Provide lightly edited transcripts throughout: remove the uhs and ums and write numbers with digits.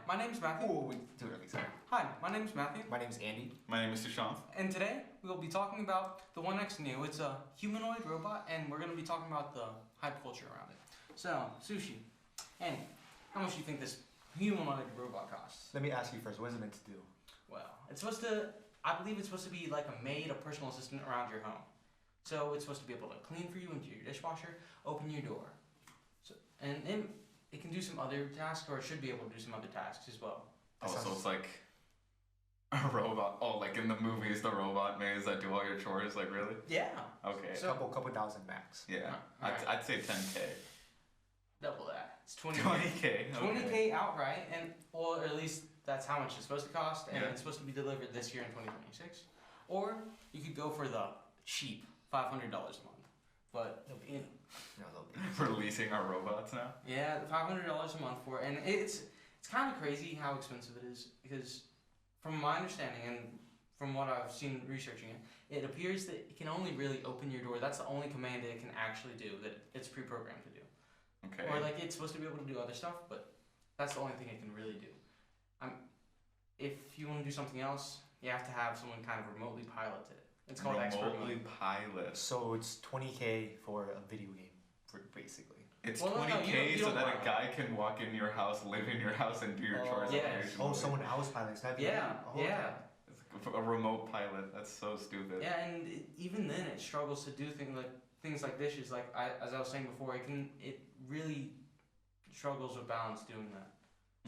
my name's Matthew. Oh, too early, sorry. Hi, my name's Matthew. My name's Andy. My name is Sushant. And today we'll be talking about the one next new. It's a humanoid robot, and we're going to be talking about the hype culture around it. So, Sushi, Andy, how much do you think this humanoid robot costs? Let me ask you first, what is it meant to do? Well, I believe it's supposed to be like a maid, a personal assistant around your home. So it's supposed to be able to clean for you, empty your dishwasher, open your door. And it can do some other tasks, or it should be able to do some other tasks as well. Oh, so it's like a robot. Oh, like in the movies, the robot maids that do all your chores, like really? Yeah. Okay. So- couple thousand max. Yeah. Alright. I'd say 10K. Double that. It's 20K. 20K. 20K outright, or at least that's how much it's supposed to cost, and Yeah. it's supposed to be delivered this year in 2026. Or you could go for the cheap $500 a month. But We're leasing our robots now. yeah, the $500 a month for it, and it's kind of crazy how expensive it is, because from my understanding and from what I've seen researching it, it appears that it can only really open your door. That's the only command that it can actually do, that it's pre-programmed to do. Okay. Or like it's supposed to be able to do other stuff, but that's the only thing it can really do. If you want to do something else, you have to have someone kind of remotely pilot it. It's called expert remotely mode. pilot. So it's 20K for a video game, basically. It's Well, no, 20K you so don't that pilot. a guy can walk in your house, live in your house, and do your chores. yeah. occasionally. Oh, someone else pilots that video Yeah, game? Oh, yeah. It's like a remote pilot. That's so stupid. Yeah, and even then it struggles to do things like dishes. Like as I was saying before, it really struggles with balance doing that.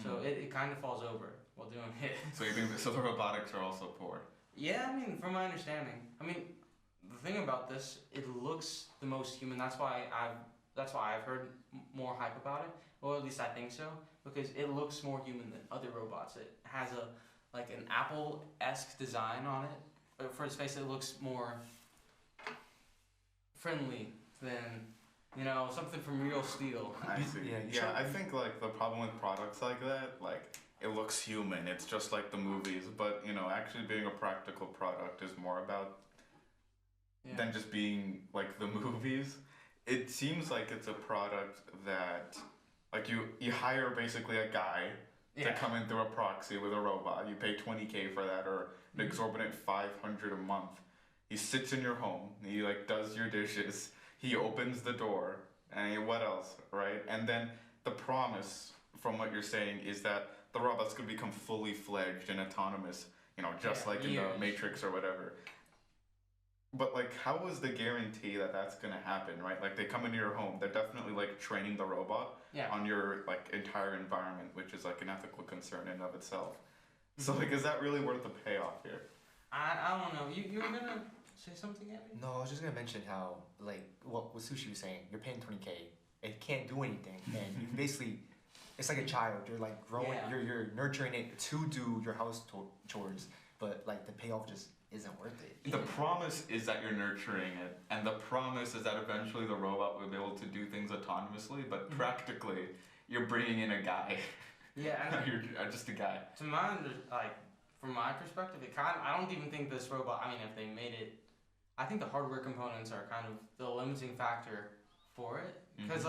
So it kind of falls over while doing it. So you think so? The robotics are also poor. Yeah, I mean, from my understanding, the thing about this, it looks the most human. That's why I've heard more hype about it, or at least I think so, because it looks more human than other robots. It has an Apple-esque design on it. For its face, it looks more friendly than something from real steel. I see. Yeah, I think like the problem with products like that, like it looks human. It's just like the movies, but actually being a practical product is more about than just being like the movies. It seems like it's a product that like you hire basically a guy to come in through a proxy with a robot. You pay 20K for that, or an exorbitant 500 a month. He sits in your home. He like does your dishes. He opens the door, and what else, right? And then the promise, from what you're saying, is that the robot's gonna become fully fledged and autonomous, just like in the Matrix or whatever. But like, how is the guarantee that that's gonna happen, right? Like, they come into your home, they're definitely like training the robot on your like entire environment, which is like an ethical concern in and of itself. So like, is that really worth the payoff here? I don't know. You were gonna say something, Abby? No, I was just gonna mention how, like, what Sushi was saying, you're paying 20K, it can't do anything, and you basically, it's like a child, you're like growing, you're nurturing it to do your house chores, but like the payoff just isn't worth it. The promise is that you're nurturing it, and the promise is that eventually the robot will be able to do things autonomously, but practically, you're bringing in a guy. Yeah, you're just a guy. From my perspective, I don't even think this robot, if they made it, I think the hardware components are kind of the limiting factor for it. Because,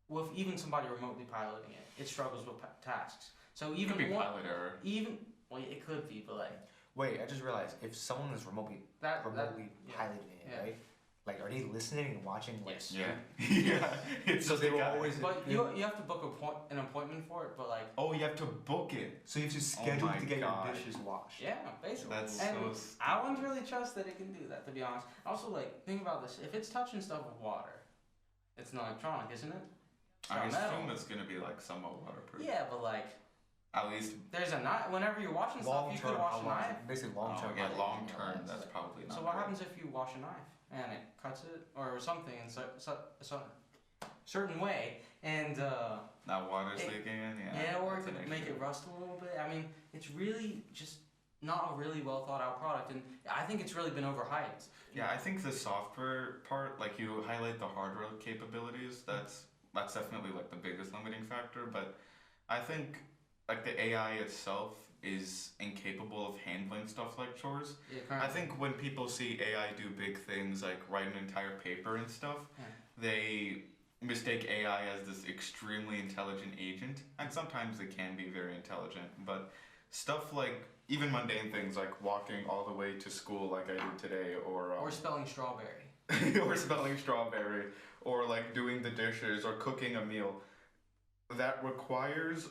with even somebody remotely piloting it, it struggles with tasks. So even it could be pilot error. It could be, but Wait, I just realized, if someone is remotely piloting it, right? Like, are they listening and watching? Like, yes. Yeah. Yeah. It's so just they a will guy. always. But you have to book an appointment for it, but Oh, you have to book it. So you have to schedule my to get God. your dishes washed. yeah, basically. That's and so I wouldn't really trust that it can do that, to be honest. Also, think about this: if it's touching stuff with water, it's an electronic, isn't it? It's I not metal. assume it's gonna be like somewhat waterproof. Yeah, but At least. there's a knife. Whenever you're washing stuff, you could wash a knife. Basically, long term. Yeah, long term. That's probably not. So what great. happens if you wash a knife and it cuts it or something in a certain way, and That water's leaking in. or it that's an could make issue. it rust a little bit. It's really just not a really well thought out product, and I think it's really been overhyped. Yeah, I think the software part, like you highlight the hardware capabilities, that's definitely like the biggest limiting factor. But I think like the AI itself is incapable of handling stuff like chores. Yeah, I think when people see AI do big things like write an entire paper and stuff, they mistake AI as this extremely intelligent agent, and sometimes it can be very intelligent, but stuff like even mundane things like walking all the way to school like I did today, or spelling strawberry, or spelling strawberry, or like doing the dishes or cooking a meal, that requires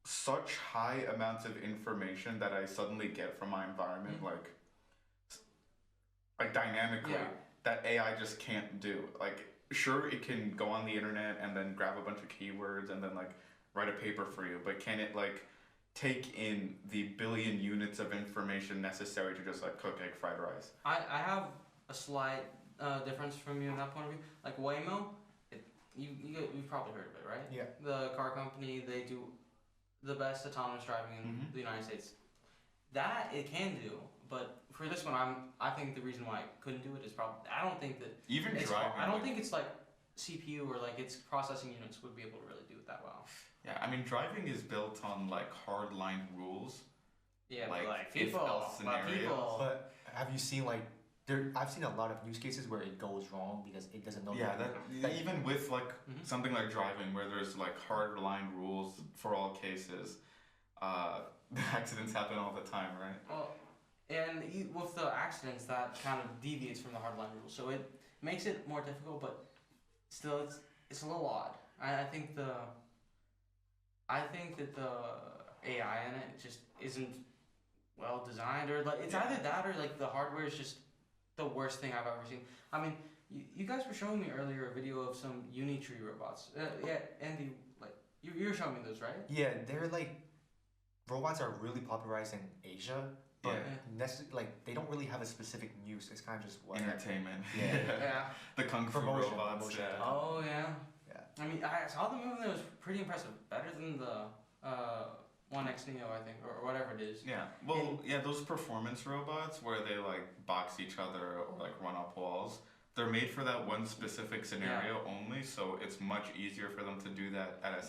such high amounts of information that I suddenly get from my environment, like dynamically, that AI just can't do. Like, sure, it can go on the internet and then grab a bunch of keywords and then like write a paper for you, but can it like take in the billion units of information necessary to just like cook egg fried rice? I have a slight difference from you in that point of view. Like Waymo, you've probably heard of it, right? Yeah. The car company, they do the best autonomous driving in the United States. That it can do, but for this one, I think the reason why I couldn't do it is probably I don't think that even it's driving. I don't think it's like CPU or like its processing units would be able to really do it that well. Yeah, I mean driving is built on like hard-line rules. Yeah, like, like if people, else scenarios. But have you seen like I've seen a lot of use cases where it goes wrong because it doesn't know. Yeah, even with like something like driving, where there's like hard line rules for all cases, accidents happen all the time, right? Well, and with the accidents, that kind of deviates from the hard line rules, so it makes it more difficult. But still, it's a little odd. I think that the AI in it just isn't well designed, or like it's either that or like the hardware is just the worst thing I've ever seen. I mean, you guys were showing me earlier a video of some Unitree robots. Yeah, Andy, like you were showing me those, right? Yeah, they're like robots are really popularized in Asia, but like they don't really have a specific use. It's kind of just entertainment. Yeah, Yeah. The kung fu Promotion, robots. promotion. Yeah. Oh yeah. Yeah. I mean, I saw the movie. It was pretty impressive. Better than the One X Neo, I think, or whatever it is. Yeah. Well, those performance robots where they like box each other or like run up walls, they're made for that one specific scenario only, so it's much easier for them to do that at a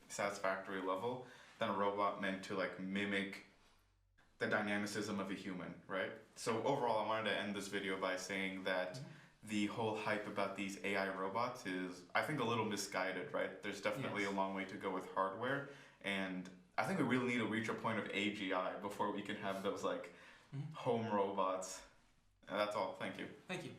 satisfactory level than a robot meant to like mimic the dynamicism of a human, right? So overall, I wanted to end this video by saying that the whole hype about these AI robots is, I think, a little misguided, right? There's definitely a long way to go with hardware, and I think we really need to reach a point of AGI before we can have those like home robots. And that's all. Thank you. Thank you.